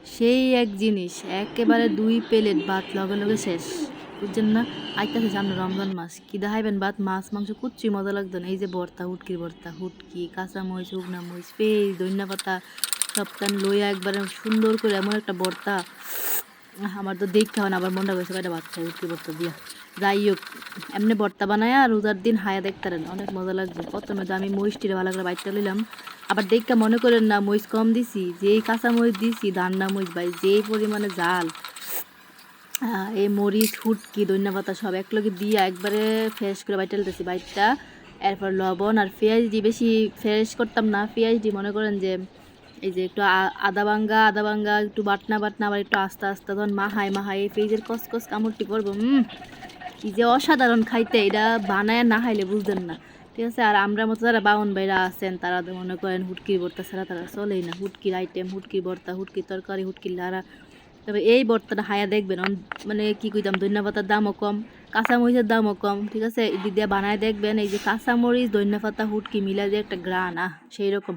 সেই এক জিনিস একেবারে 2 প্লেট ভাত লগে লগে শেষ। বুঝছেন না? আইতাছে সামনে রমজান মাস, কি দেখাইবেন ভাত মাছ মাংস কুচ্ছুই মজা লাগতো না। এই যে ভর্তা, হুটকির ভর্তা, হুটকি, কাঁচা মরিচ, শুকনা মরিচ, পেঁয়াজ, ধনিয়া পাতা সবখান লইয়া একবারে সুন্দর করে এমন একটা ভর্তা। আমার তো দেখতে হয় না, আবার মনটা কইছে কয়টা ভাত খাই হুটকি ভর্তা দিয়া। যাই হোক, এমনি ভর্তা বানায়া রোজার দিন হায়া দেখতারেন, অনেক মজা লাগবে। প্রথমে তো আমি মরিচটিরে ভালো করে বাইটটা লইলাম। আবার দেখতে মনে করেন না মরিচ কম দিছি, যেই কাঁচা মরিচ দিছি ধান্না মরিচ ভাই যেই পরিমাণে ঝাল। এই মরিচ, হুটকি, ধনিয়া পাতা সব একলগে দিয়া একবারে ফ্রেশ করে বাইটে লইতেছি বাইটটা। এরপর লবণ আর পেঁয়াজ দিয়ে বেশি ফ্রেশ করতাম না, পেঁয়াজ দিয়ে মনে করেন যে এই যে একটু আদা ভাঙ্গা একটু বাটনা বাটনা আবার একটু আস্তে আস্তে তখন মাহাই এই পেঁয়াজের কসকস কামড়টি পড়বো। কি যে অসাধারণ খাইতে, এটা বানায় না খাইলে বুঝতেন না। ঠিক আছে, আর আমরা মতো যারা বাউন ভাইরা আছেন তারা তো মনে করেন হুটকির ভর্তা ছাড়া তারা চলেই না। হুটকির আইটেম, হুটকির ভর্তা, হুটকির তরকারি, হুটকির লাড়া। তবে এই ভর্তাটা হায়া দেখবেন মানে কি কইতাম, ধনিয়া পাতার দামও কম, কাঁচামরিচের দামও কম। ঠিক আছে, এদিক দিয়ে বানায় দেখবেন, এই যে কাঁচামরিচ, ধনিয়া পাতা, হুটকি মিলা যে একটা গ্রান, সেই রকম।